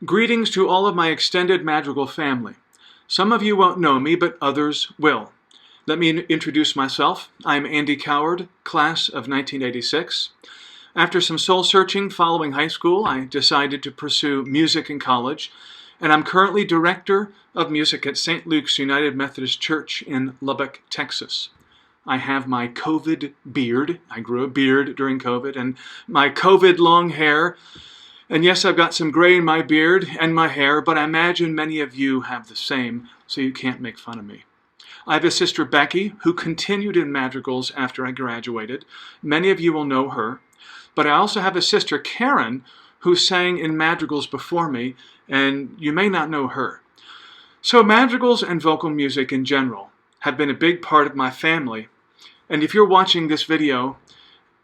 Greetings to all of my extended madrigal family. Some of you won't know me, but others will. Let me introduce myself. I'm Andy Coward, class of 1986. After some soul searching following high school, I decided to pursue music in college, and I'm currently director of music at St. Luke's United Methodist Church in Lubbock, Texas. I have my COVID beard. I grew a beard during COVID, and my COVID long hair. And yes, I've got some gray in my beard and my hair, but I imagine many of you have the same, so you can't make fun of me. I have a sister, Becky, who continued in madrigals after I graduated. Many of you will know her. But I also have a sister, Karen, who sang in madrigals before me, and you may not know her. So madrigals and vocal music in general have been a big part of my family. And if you're watching this video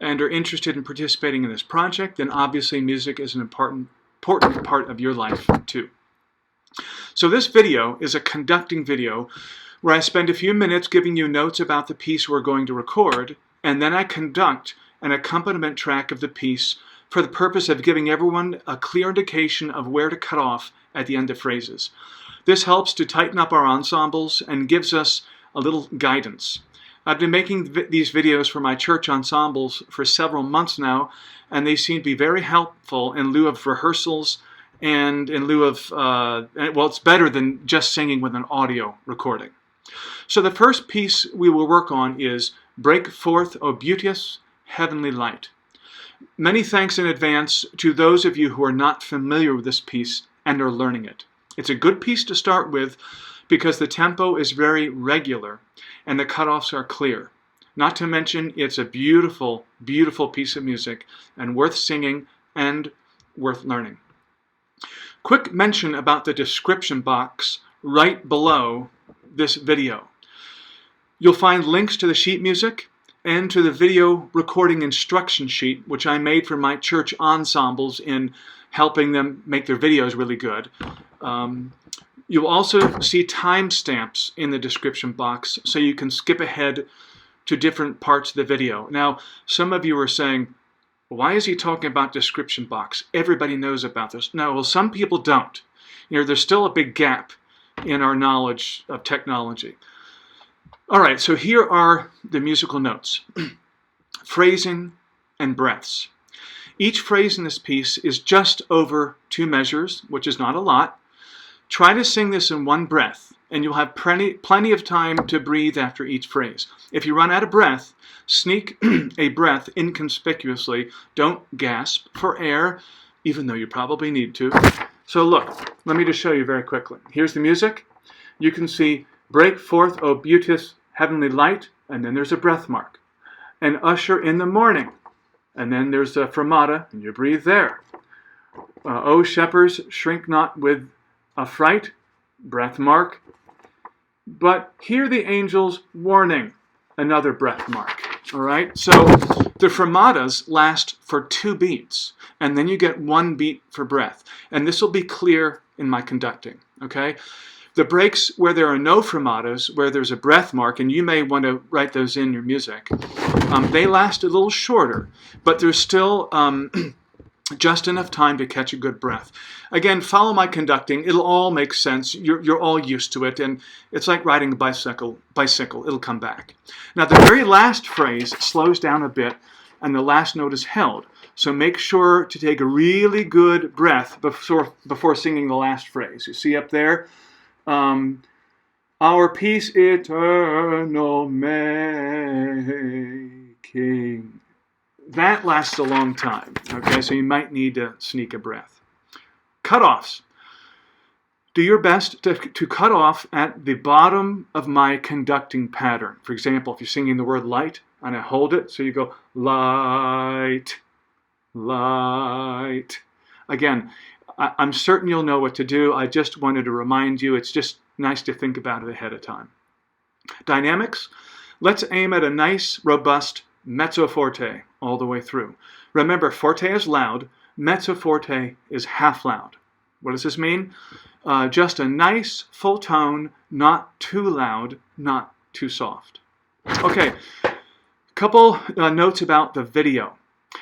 and are interested in participating in this project, then obviously music is an important part of your life too. So this video is a conducting video where I spend a few minutes giving you notes about the piece we're going to record, and then I conduct an accompaniment track of the piece for the purpose of giving everyone a clear indication of where to cut off at the end of phrases. This helps to tighten up our ensembles and gives us a little guidance. I've been making these videos for my church ensembles for several months now, and they seem to be very helpful in lieu of rehearsals and in lieu of, well, it's better than just singing with an audio recording. So the first piece we will work on is Break Forth, O Beauteous Heavenly Light. Many thanks in advance to those of you who are not familiar with this piece and are learning it. It's a good piece to start with because the tempo is very regular and the cutoffs are clear. Not to mention, it's a beautiful, beautiful piece of music and worth singing and worth learning. Quick mention about the description box right below this video. You'll find links to the sheet music and to the video recording instruction sheet, which I made for my church ensembles in helping them make their videos really good. You'll also see timestamps in the description box so you can skip ahead to different parts of the video. Now, some of you are saying, why is he talking about description box? Everybody knows about this. No, well, some people don't. You know, there's still a big gap in our knowledge of technology. All right, so here are the musical notes. Phrasing and breaths. Each phrase in this piece is just over 2 measures, which is not a lot. Try to sing this in one breath, and you'll have plenty of time to breathe after each phrase. If you run out of breath, sneak a breath inconspicuously. Don't gasp for air, even though you probably need to. So look, let me just show you very quickly. Here's the music. You can see Break Forth, O Beauteous Heavenly Light, and then there's a breath mark. And Usher in the Morning, and then there's a fermata, and you breathe there. O shepherds, shrink not with affright, breath mark. But hear the angels' warning, another breath mark. All right, so the fermatas last for 2 beats, and then you get 1 beat for breath. And this will be clear in my conducting, okay? The breaks where there are no fermatas, where there's a breath mark, and you may want to write those in your music, they last a little shorter, but there's still just enough time to catch a good breath. Again, follow my conducting. It'll all make sense. You're all used to it, and it's like riding a bicycle. It'll come back. Now, the very last phrase slows down a bit, and the last note is held. So make sure to take a really good breath before singing the last phrase. You see up there? Our peace eternal making. That lasts a long time, okay? So you might need to sneak a breath. Cutoffs. Do your best to cut off at the bottom of my conducting pattern. For example, if you're singing the word light, and I hold it, so you go light, light. Again, I'm certain you'll know what to do. I just wanted to remind you. It's just nice to think about it ahead of time. Dynamics. Let's aim at a nice, robust mezzo forte all the way through. Remember, forte is loud, mezzo forte is half loud. What does this mean? Just a nice full tone, not too loud, not too soft. Okay, a couple notes about the video.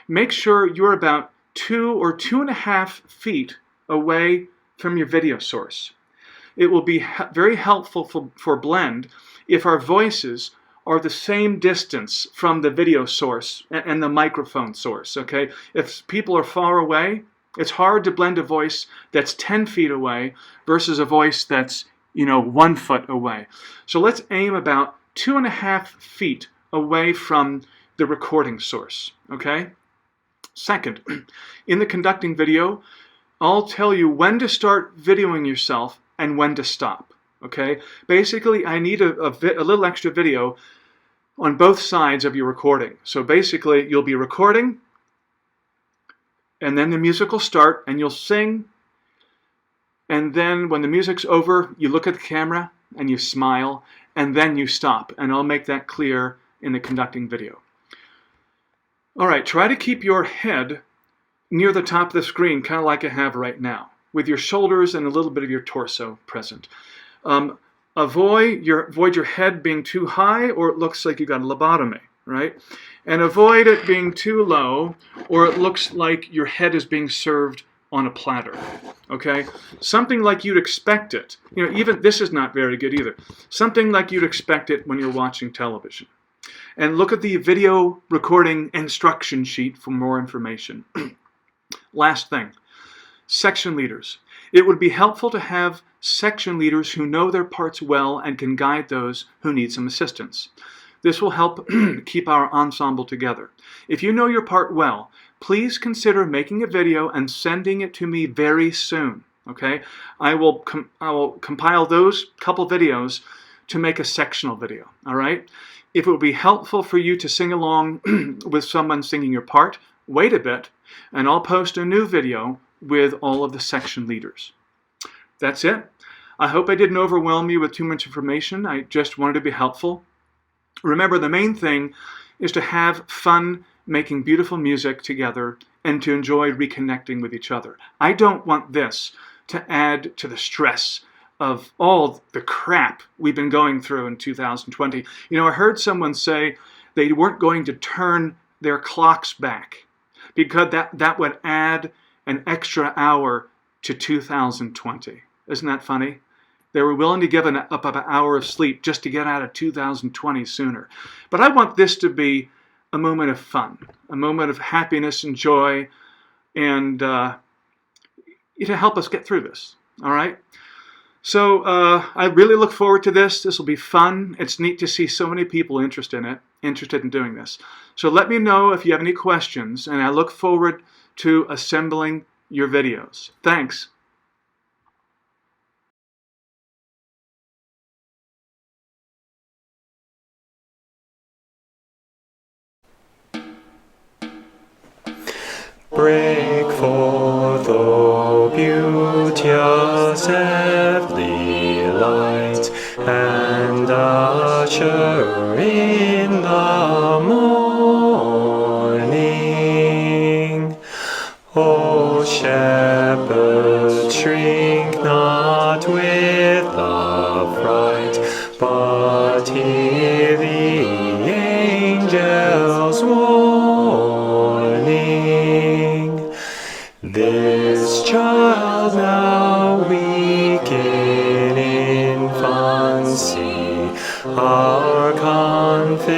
Make sure you're about 2 or 2.5 feet away from your video source. It will be very helpful for blend if our voices are the same distance from the video source and the microphone source, okay? If people are far away, it's hard to blend a voice that's 10 feet away versus a voice that's, 1 foot away. So let's aim about 2.5 feet away from the recording source, okay? Second, in the conducting video, I'll tell you when to start videoing yourself and when to stop, okay? Basically, I need a little extra video on both sides of your recording. So basically, you'll be recording, and then the music will start, and you'll sing, and then when the music's over, you look at the camera, and you smile, and then you stop, and I'll make that clear in the conducting video. All right, try to keep your head near the top of the screen, kind of like I have right now, with your shoulders and a little bit of your torso present. Avoid your head being too high, or it looks like you got a lobotomy, right? And avoid it being too low, or it looks like your head is being served on a platter, okay? Something like you'd expect it. Even this is not very good either. Something like you'd expect it when you're watching television. And look at the video recording instruction sheet for more information. Last thing, section leaders. It would be helpful to have section leaders who know their parts well and can guide those who need some assistance. This will help keep our ensemble together. If you know your part well, please consider making a video and sending it to me very soon, okay? I will compile those couple videos to make a sectional video, all right? If it would be helpful for you to sing along with someone singing your part, wait a bit, and I'll post a new video with all of the section leaders. That's it. I hope I didn't overwhelm you with too much information. I just wanted to be helpful. Remember, the main thing is to have fun making beautiful music together and to enjoy reconnecting with each other. I don't want this to add to the stress of all the crap we've been going through in 2020. I heard someone say they weren't going to turn their clocks back because that would add an extra hour to 2020. Isn't that funny? They were willing to give up an hour of sleep just to get out of 2020 sooner. But I want this to be a moment of fun, a moment of happiness and joy, and to help us get through this, all right? So I really look forward to this. This will be fun. It's neat to see so many people interested in doing this. So let me know if you have any questions, and I look forward to assembling your videos. Thanks. Break forth, O beauteous heavenly light, and usher in the morning. O shepherds, shrink not with the fright, but hear the angels' warning. This child now weak in infancy, our confidence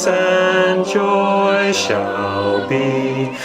and joy shall be.